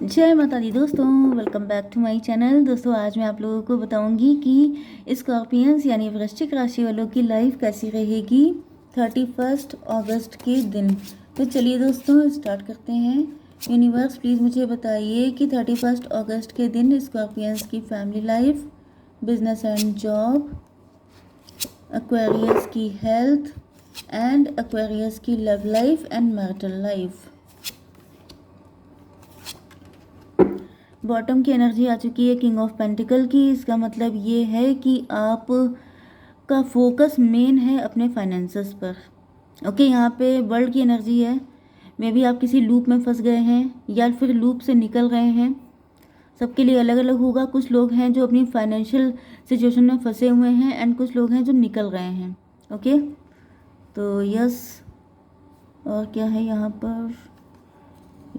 जय माता दी दोस्तों, welcome back to my channel. दोस्तों आज मैं आप लोगों को बताऊंगी कि स्कॉर्पियंस यानी वृश्चिक राशि वालों की लाइफ कैसी रहेगी 31 अगस्त के दिन। तो चलिए दोस्तों स्टार्ट करते हैं। यूनिवर्स प्लीज़ मुझे बताइए कि 31 अगस्त के दिन स्कॉर्पियंस की family life, business and job, Aquarius की हेल्थ एंड एक्वेरियस की love life and marital life. Bottom की एनर्जी आ चुकी है किंग ऑफ पेंटिकल की। इसका मतलब ये है कि आप का फोकस मेन है अपने फाइनेंसेस पर। ओके, यहाँ पे वर्ल्ड की एनर्जी है। मे बी आप किसी लूप में फंस गए हैं या फिर लूप से निकल गए हैं। सबके लिए अलग अलग होगा। कुछ लोग हैं जो अपनी फाइनेंशियल सिचुएशन में फंसे हुए हैं एंड कुछ लोग हैं जो निकल गए हैं। ओके, तो यस। और क्या है यहाँ पर,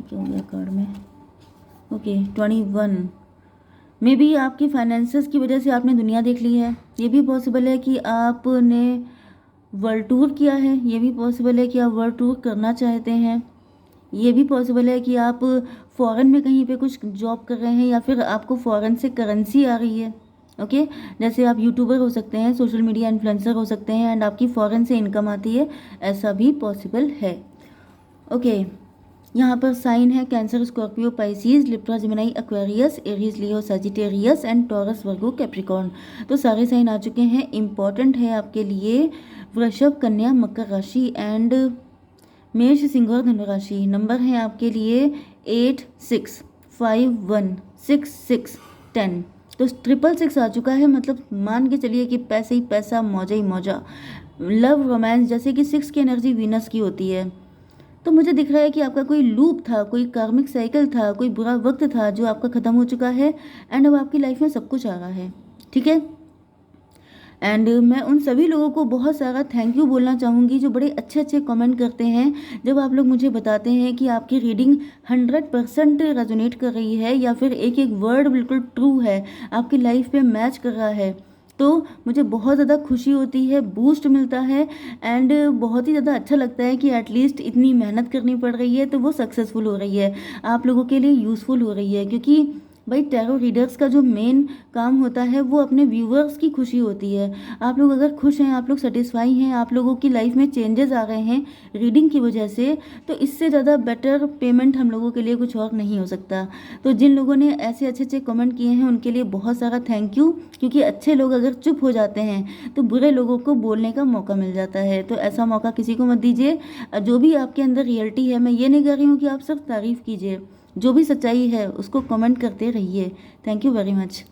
क्या हो गया कार्ड में? ओके 21 में भी आपकी फाइनेंसेस की वजह से आपने दुनिया देख ली है। ये भी पॉसिबल है कि आपने वर्ल्ड टूर किया है। ये भी पॉसिबल है कि आप वर्ल्ड टूर करना चाहते हैं। ये भी पॉसिबल है कि आप फॉरेन में कहीं पे कुछ जॉब कर रहे हैं या फिर आपको फॉरेन से करेंसी आ रही है। ओके, जैसे आप यूट्यूबर हो सकते हैं, सोशल मीडिया इन्फ्लुएंसर हो सकते हैं एंड आपकी फॉरेन से इनकम आती है, ऐसा भी पॉसिबल है। ओके, यहाँ पर साइन है cancer, Scorpio, Pisces, Libra, Gemini, Aquarius, Aries, Leo, Sagittarius and taurus, Virgo, Capricorn. तो सारे साइन आ चुके हैं। इम्पॉर्टेंट है आपके लिए वृषभ, कन्या, मकर राशि एंड मेष, सिंह और धनु राशि। नंबर है आपके लिए 8, 6, 5, 1, 6, 6, 10। तो 666 आ चुका है। मतलब मान के चलिए कि पैसे ही पैसा, मौजा ही मौजा, लव, रोमांस। जैसे कि 6 की एनर्जी वीनस की होती है। तो मुझे दिख रहा है कि आपका कोई लूप था, कोई कार्मिक साइकिल था, कोई बुरा वक्त था जो आपका ख़त्म हो चुका है एंड अब आपकी लाइफ में सब कुछ आ रहा है। ठीक है, एंड मैं उन सभी लोगों को बहुत सारा थैंक यू बोलना चाहूँगी जो बड़े अच्छे अच्छे कमेंट करते हैं। जब आप लोग मुझे बताते हैं कि आपकी रीडिंग 100% रेजोनेट कर रही है या फिर एक एक वर्ड बिल्कुल ट्रू है, आपकी लाइफ पे मैच कर रहा है, तो मुझे बहुत ज़्यादा खुशी होती है, बूस्ट मिलता है एंड बहुत ही ज़्यादा अच्छा लगता है कि एटलीस्ट इतनी मेहनत करनी पड़ रही है तो वो सक्सेसफुल हो रही है, आप लोगों के लिए यूज़फुल हो रही है। क्योंकि भाई टैरो रीडर्स का जो मेन काम होता है वो अपने व्यूवर्स की खुशी होती है। आप लोग अगर खुश हैं, आप लोग सेटिस्फाई हैं, आप लोगों की लाइफ में चेंजेस आ रहे हैं रीडिंग की वजह से, तो इससे ज़्यादा बेटर पेमेंट हम लोगों के लिए कुछ और नहीं हो सकता। तो जिन लोगों ने ऐसे अच्छे अच्छे कमेंट किए हैं उनके लिए बहुत सारा थैंक यू। क्योंकि अच्छे लोग अगर चुप हो जाते हैं तो बुरे लोगों को बोलने का मौका मिल जाता है। तो ऐसा मौका किसी को मत दीजिए। जो भी आपके अंदर रियलिटी है, मैं ये नहीं कर रही हूँ कि आप सिर्फ तारीफ़ कीजिए, जो भी सच्चाई है उसको कमेंट करते रहिए। Thank you very much.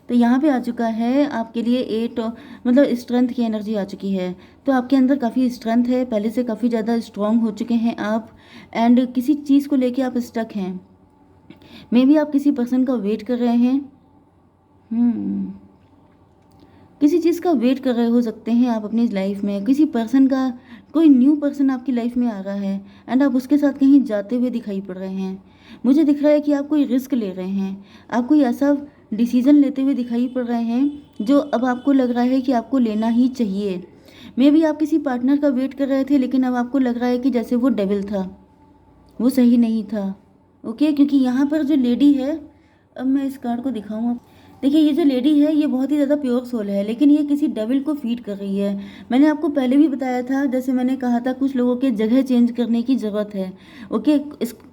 तो यहाँ पे आ चुका है आपके लिए 8, मतलब स्ट्रेंथ की एनर्जी आ चुकी है। तो आपके अंदर काफ़ी स्ट्रेंथ है, पहले से काफ़ी ज़्यादा स्ट्रांग हो चुके हैं आप एंड किसी चीज़ को लेके आप स्टक हैं। मे बी आप किसी पर्सन का वेट कर रहे हैं। किसी चीज़ का वेट कर रहे हो सकते हैं आप अपनी लाइफ में। किसी पर्सन का, कोई न्यू पर्सन आपकी लाइफ में आ रहा है एंड आप उसके साथ कहीं जाते हुए दिखाई पड़ रहे हैं। मुझे दिख रहा है कि आप कोई रिस्क ले रहे हैं, आप कोई ऐसा डिसीजन लेते हुए दिखाई पड़ रहे हैं जो अब आपको लग रहा है कि आपको लेना ही चाहिए। मे बी आप किसी पार्टनर का वेट कर रहे थे लेकिन अब आपको लग रहा है कि जैसे वो डेविल था, वो सही नहीं था। ओके, क्योंकि यहाँ पर जो लेडी है, अब मैं इस कार्ड को दिखाऊँ आप देखिए, ये जो लेडी है ये बहुत ही ज़्यादा प्योर सोल है, लेकिन ये किसी डेविल को फीड कर रही है। मैंने आपको पहले भी बताया था, जैसे मैंने कहा था कुछ लोगों के जगह चेंज करने की ज़रूरत है। ओके,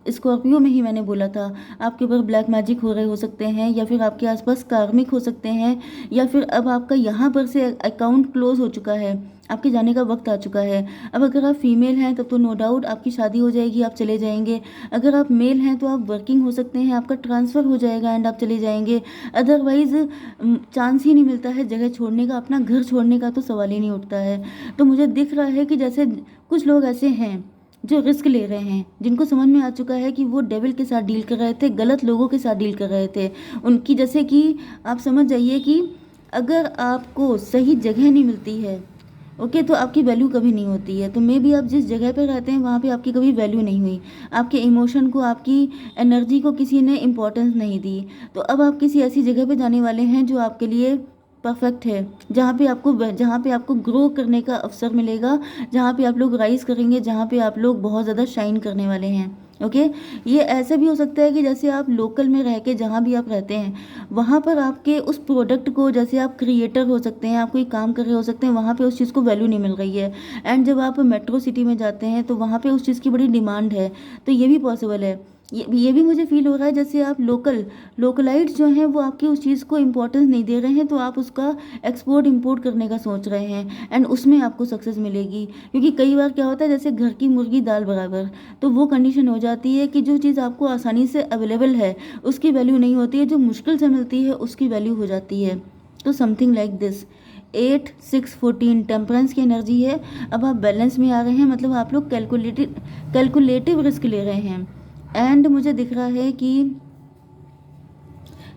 स्कॉर्पियो में ही मैंने बोला था आपके ऊपर ब्लैक मैजिक हो रहे हो सकते हैं या फिर आपके आसपास कार्मिक हो सकते हैं या फिर अब आपका यहाँ पर से अकाउंट क्लोज हो चुका है, आपके जाने का वक्त आ चुका है। अब अगर आप फीमेल हैं तब तो नो डाउट आपकी शादी हो जाएगी, आप चले जाएंगे। अगर आप मेल हैं तो आप वर्किंग हो सकते हैं, आपका ट्रांसफ़र हो जाएगा एंड आप चले जाएंगे। अदरवाइज़ चांस ही नहीं मिलता है जगह छोड़ने का, अपना घर छोड़ने का तो सवाल ही नहीं उठता है। तो मुझे दिख रहा है कि जैसे कुछ लोग ऐसे हैं जो रिस्क ले रहे हैं, जिनको समझ में आ चुका है कि वो डेविल के साथ डील कर रहे थे, गलत लोगों के साथ डील कर रहे थे उनकी। जैसे कि आप समझ जाइए कि अगर आपको सही जगह नहीं मिलती है, ओके, तो आपकी वैल्यू कभी नहीं होती है। तो मे बी आप जिस जगह पे रहते हैं वहाँ पे आपकी कभी वैल्यू नहीं हुई, आपके इमोशन को, आपकी एनर्जी को किसी ने इम्पोर्टेंस नहीं दी। तो अब आप किसी ऐसी जगह पे जाने वाले हैं जो आपके लिए परफेक्ट है, जहाँ पे आपको ग्रो करने का अवसर मिलेगा, जहाँ पे आप लोग राइज करेंगे, जहाँ पे आप लोग बहुत ज़्यादा शाइन करने वाले हैं। ओके। ये ऐसा भी हो सकता है कि जैसे आप लोकल में रह के जहाँ भी आप रहते हैं वहाँ पर आपके उस प्रोडक्ट को, जैसे आप क्रिएटर हो सकते हैं, आप कोई काम कर रहे हो सकते हैं, वहाँ पे उस चीज़ को वैल्यू नहीं मिल रही है। एंड जब आप मेट्रो सिटी में जाते हैं तो वहाँ पे उस चीज़ की बड़ी डिमांड है। तो ये भी पॉसिबल है। ये भी मुझे फील हो रहा है जैसे आप लोकलाइट्स जो हैं वो आपकी उस चीज़ को इम्पोर्टेंस नहीं दे रहे हैं, तो आप उसका एक्सपोर्ट इंपोर्ट करने का सोच रहे हैं एंड उसमें आपको सक्सेस मिलेगी। क्योंकि कई बार क्या होता है, जैसे घर की मुर्गी दाल बराबर, तो वो कंडीशन हो जाती है कि जो चीज़ आपको आसानी से अवेलेबल है उसकी वैल्यू नहीं होती है, जो मुश्किल से मिलती है उसकी वैल्यू हो जाती है। तो समथिंग लाइक दिस। 8 6 14 टेम्परेंस की एनर्जी है। अब आप बैलेंस में आ रहे हैं, मतलब आप लोग कैलकुलेटिव रिस्क ले रहे हैं। एंड मुझे दिख रहा है कि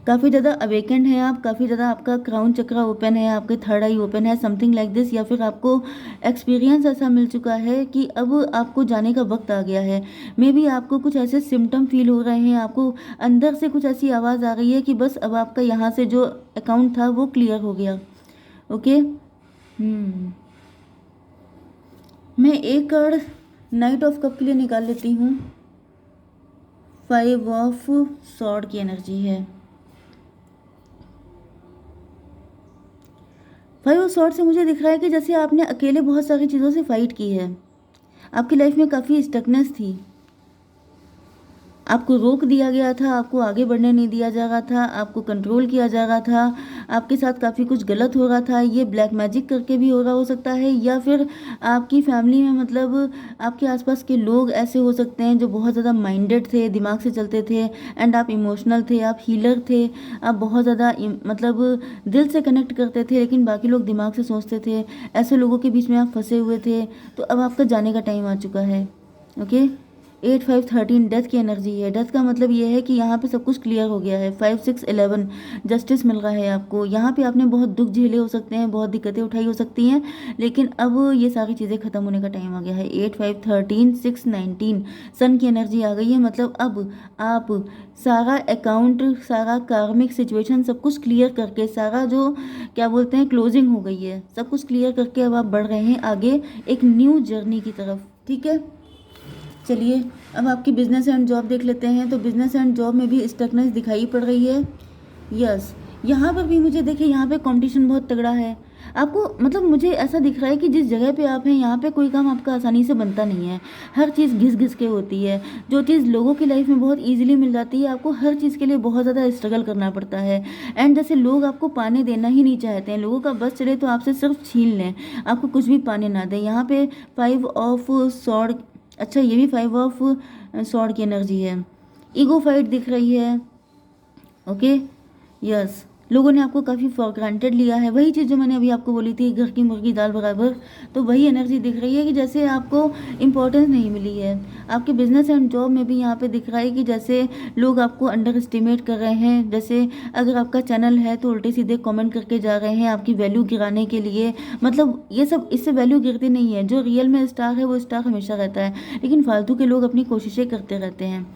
काफ़ी ज़्यादा अवेकेंड है आप, काफ़ी ज़्यादा आपका क्राउन चक्रा ओपन है, आपके थर्ड आई ओपन है, समथिंग लाइक दिस। या फिर आपको एक्सपीरियंस ऐसा मिल चुका है कि अब आपको जाने का वक्त आ गया है। मे बी आपको कुछ ऐसे सिम्टम फील हो रहे हैं, आपको अंदर से कुछ ऐसी आवाज़ आ रही है कि बस अब आपका यहाँ से जो अकाउंट था वो क्लियर हो गया। ओके। मैं एक कार्ड नाइट ऑफ कप के लिए निकाल लेती हूँ। 5 ऑफ सॉर्ड की एनर्जी है। 5 ऑफ सॉर्ड से मुझे दिख रहा है कि जैसे आपने अकेले बहुत सारी चीज़ों से फाइट की है, आपकी लाइफ में काफ़ी स्टकनेस थी, आपको रोक दिया गया था, आपको आगे बढ़ने नहीं दिया जा रहा था, आपको कंट्रोल किया जा रहा था, आपके साथ काफ़ी कुछ गलत हो रहा था। ये ब्लैक मैजिक करके भी हो रहा हो सकता है, या फिर आपकी फैमिली में, मतलब आपके आसपास के लोग ऐसे हो सकते हैं जो बहुत ज़्यादा माइंडेड थे, दिमाग से चलते थे, एंड आप इमोशनल थे, आप हीलर थे, आप बहुत ज़्यादा मतलब दिल से कनेक्ट करते थे, लेकिन बाकी लोग दिमाग से सोचते थे। ऐसे लोगों के बीच में आप फंसे हुए थे। तो अब आपका जाने का टाइम आ चुका है। ओके। 8 5 13 डेथ की एनर्जी है। डेथ का मतलब ये है कि यहाँ पे सब कुछ क्लियर हो गया है। 5 6 11 जस्टिस मिल रहा है आपको। यहाँ पे आपने बहुत दुख झेले हो सकते हैं, बहुत दिक्कतें उठाई हो सकती हैं, लेकिन अब ये सारी चीज़ें ख़त्म होने का टाइम आ गया है। 8 5 13 6 19 सन की एनर्जी आ गई है। मतलब अब आप सारा अकाउंट, सारा कार्मिक सिचुएशन सब कुछ क्लियर करके, सारा जो क्या बोलते हैं क्लोजिंग हो गई है, सब कुछ क्लियर करके अब आप बढ़ रहे हैं आगे एक न्यू जर्नी की तरफ। ठीक है, चलिए अब आपकी बिजनेस एंड जॉब देख लेते हैं। तो बिजनेस एंड जॉब में भी स्टकनेस दिखाई पड़ रही है। यस, यहाँ पर भी मुझे देखिए, यहाँ पे कंपटीशन बहुत तगड़ा है आपको। मतलब मुझे ऐसा दिख रहा है कि जिस जगह पे आप हैं यहाँ पे कोई काम आपका आसानी से बनता नहीं है। हर चीज़ घिस घिस के होती है। जो चीज़ लोगों की लाइफ में बहुत ईजिली मिल जाती है, आपको हर चीज़ के लिए बहुत ज़्यादा स्ट्रगल करना पड़ता है। एंड जैसे लोग आपको पाने देना ही नहीं चाहते हैं, लोगों का बस चले तो आपसे सिर्फ छीन लें, आपको कुछ भी पाने ना दें। यहाँ पे 5 ऑफ सॉर्ड, अच्छा ये भी 5 ऑफ सॉर्ड की एनर्जी है। ईगो फाइट दिख रही है। ओके। यस, लोगों ने आपको काफ़ी फॉर ग्रांटेड लिया है। वही चीज़ जो मैंने अभी आपको बोली थी, घर की मुर्गी दाल बराबर। तो वही एनर्जी दिख रही है कि जैसे आपको इम्पोर्टेंस नहीं मिली है। आपके बिजनेस एंड जॉब में भी यहाँ पे दिख रहा है कि जैसे लोग आपको अंडर एस्टिमेट कर रहे हैं। जैसे अगर आपका चैनल है तो उल्टे सीधे कमेंट करके जा रहे हैं आपकी वैल्यू गिराने के लिए। मतलब ये सब, इससे वैल्यू गिरती नहीं है। जो रियल में स्टार है वो स्टार हमेशा रहता है, लेकिन फालतू के लोग अपनी कोशिशें करते रहते हैं।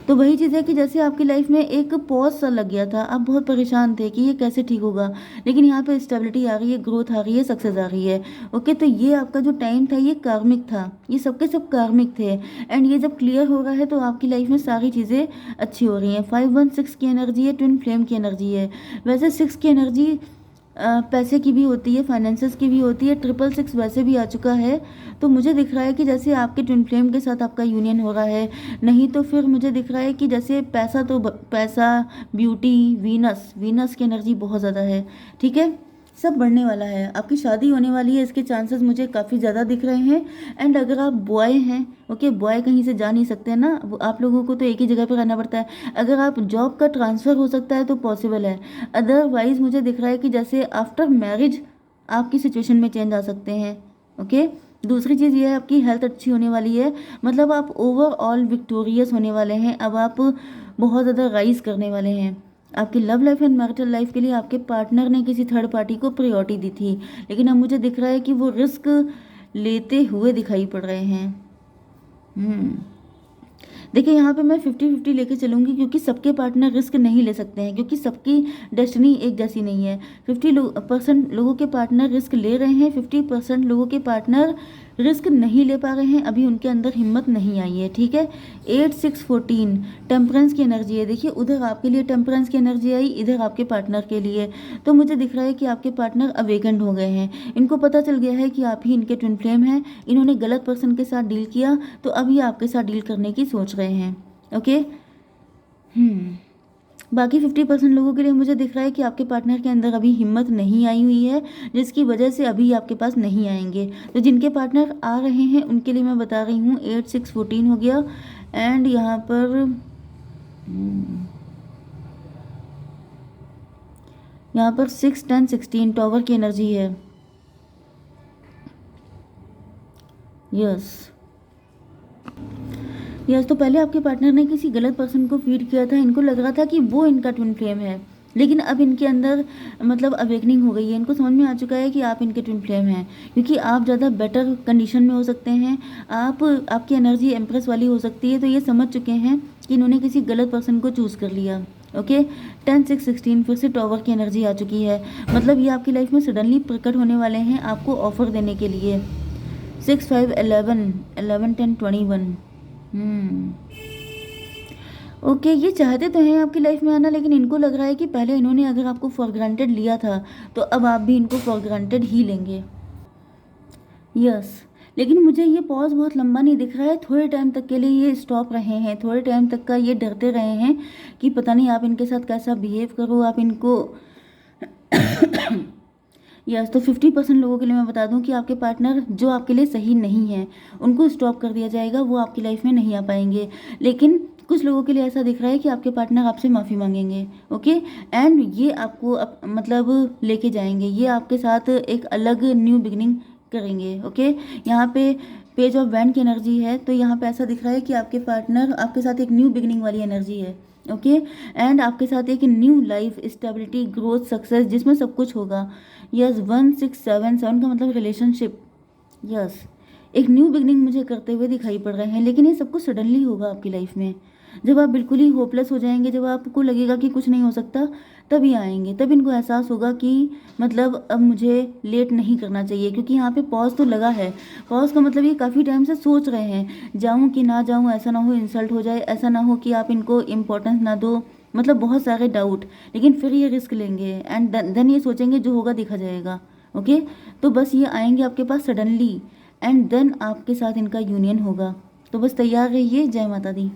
तो वही चीज़ है कि जैसे आपकी लाइफ में एक पॉज सा लग गया था, आप बहुत परेशान थे कि ये कैसे ठीक होगा, लेकिन यहाँ पे स्टेबिलिटी आ रही है, ग्रोथ आ रही है, सक्सेस आ रही है। ओके, तो ये आपका जो टाइम था ये कार्मिक था, ये सबके सब कार्मिक थे। एंड ये जब क्लियर हो रहा है तो आपकी लाइफ में सारी चीज़ें अच्छी हो रही हैं। 5 1 6 की एनर्जी है, ट्विन फ्लेम की एनर्जी है। वैसे 6 की एनर्जी पैसे की भी होती है, फाइनेंसेस की भी होती है। 666 वैसे भी आ चुका है। तो मुझे दिख रहा है कि जैसे आपके ट्विन फ्लेम के साथ आपका यूनियन हो रहा है। नहीं तो फिर मुझे दिख रहा है कि जैसे पैसा, तो पैसा, ब्यूटी, वीनस की एनर्जी बहुत ज़्यादा है। ठीक है, सब बढ़ने वाला है, आपकी शादी होने वाली है, इसके चांसेस मुझे काफ़ी ज़्यादा दिख रहे हैं। एंड अगर आप बॉय हैं, ओके, बॉय कहीं से जा नहीं सकते हैं ना, आप लोगों को तो एक ही जगह पे रहना पड़ता है। अगर आप जॉब का ट्रांसफ़र हो सकता है तो पॉसिबल है। अदरवाइज मुझे दिख रहा है कि जैसे आफ्टर मैरिज आपकी सिचुएशन में चेंज आ सकते हैं। ओके। दूसरी चीज़ ये है, आपकी हेल्थ अच्छी होने वाली है। मतलब आप ओवरऑल विक्टोरियस होने वाले हैं। अब आप बहुत ज़्यादा राइज करने वाले हैं। आपकी love life and marital life के लिए आपके पार्टनर ने किसी थर्ड पार्टी को प्रायोरिटी दी थी, लेकिन अब मुझे दिख रहा है कि वो रिस्क लेते हुए दिखाई पड़ रहे हैं। देखिए यहाँ पे मैं 50-50 लेके चलूँगी, क्योंकि सबके पार्टनर रिस्क नहीं ले सकते हैं, क्योंकि सबकी डेस्टिनी एक जैसी नहीं है। 50% लोगों के पार्टनर रिस्क ले रहे हैं, 50% लोगों के पार्टनर रिस्क नहीं ले पा रहे हैं, अभी उनके अंदर हिम्मत नहीं आई है। ठीक है, 8-6-14 टेम्परेंस की एनर्जी है। देखिए उधर आपके लिए टेम्परेंस की एनर्जी आई, इधर आपके पार्टनर के लिए। तो मुझे दिख रहा है कि आपके पार्टनर अवेकेंड हो गए हैं, इनको पता चल गया है कि आप ही इनके ट्विन फ्लेम हैं, इन्होंने गलत पर्सन के साथ डील किया, तो अब ये आपके साथ डील करने की सोच रहे हैं। ओके, बाकी 50% लोगों के लिए मुझे दिख रहा है कि आपके पार्टनर के अंदर अभी हिम्मत नहीं आई हुई है, जिसकी वजह से अभी आपके पास नहीं आएंगे। तो जिनके पार्टनर आ रहे हैं उनके लिए मैं बता रही हूँ 8-6-14 हो गया, एंड यहाँ पर 6-10-16 टॉवर की एनर्जी है। यस, तो पहले आपके पार्टनर ने किसी गलत पर्सन को फीड किया था, इनको लग रहा था कि वो इनका ट्विन फ्लेम है, लेकिन अब इनके अंदर मतलब अवेकनिंग हो गई है, इनको समझ में आ चुका है कि आप इनके ट्विन फ्लेम हैं, क्योंकि आप ज़्यादा बेटर कंडीशन में हो सकते हैं, आपकी एनर्जी एम्प्रेस वाली हो सकती है। तो ये समझ चुके हैं कि इन्होंने किसी गलत पर्सन को चूज़ कर लिया। ओके, 10-6-16 फिर से टॉवर की एनर्जी आ चुकी है, मतलब ये आपकी लाइफ में सडनली प्रकट होने वाले हैं आपको ऑफर देने के लिए। 6-5-11-11-10-21। ओके, ये चाहते तो हैं आपकी लाइफ में आना, लेकिन इनको लग रहा है कि पहले इन्होंने अगर आपको फॉर ग्रांटेड लिया था, तो अब आप भी इनको फॉर ग्रांटेड ही लेंगे। यस, लेकिन मुझे ये पॉज बहुत लंबा नहीं दिख रहा है, थोड़े टाइम तक के लिए ये स्टॉप रहे हैं, थोड़े टाइम तक का ये डरते रहे हैं कि पता नहीं आप इनके साथ कैसा बिहेव करो, आप इनको यस, तो 50% लोगों के लिए मैं बता दूं कि आपके पार्टनर जो आपके लिए सही नहीं है उनको स्टॉप कर दिया जाएगा, वो आपकी लाइफ में नहीं आ पाएंगे। लेकिन कुछ लोगों के लिए ऐसा दिख रहा है कि आपके पार्टनर आपसे माफ़ी मांगेंगे। ओके, एंड ये आपको मतलब लेके जाएंगे, ये आपके साथ एक अलग न्यू बिगनिंग करेंगे। ओके, यहाँ पे पेज ऑफ वैंड की एनर्जी है, तो यहाँ पे ऐसा दिख रहा है कि आपके पार्टनर आपके साथ एक न्यू बिगनिंग वाली एनर्जी है। ओके, एंड आपके साथ एक new life, stability, growth, success, जिसमें सब कुछ होगा। यस, 1677 का मतलब रिलेशनशिप। यस, एक न्यू बिगनिंग मुझे करते हुए दिखाई पड़ रहे हैं, लेकिन ये सब कुछ सडनली होगा आपकी लाइफ में। जब आप बिल्कुल ही होपलेस हो जाएंगे, जब आपको लगेगा कि कुछ नहीं हो सकता, तभी आएंगे, तब इनको एहसास होगा कि मतलब अब मुझे लेट नहीं करना चाहिए, क्योंकि यहाँ पे पॉज तो लगा है। पॉज का मतलब ये काफ़ी टाइम से सोच रहे हैं, जाऊँ कि ना जाऊँ, ऐसा ना हो इंसल्ट हो जाए, ऐसा ना हो कि आप इनको इम्पोर्टेंस ना दो, मतलब बहुत सारे डाउट, लेकिन फिर ये रिस्क लेंगे, एंड देन ये सोचेंगे जो होगा देखा जाएगा। ओके, तो बस ये आएंगे आपके पास सडनली, एंड देन आपके साथ इनका यूनियन होगा। तो बस तैयार रहिए। जय माता दी।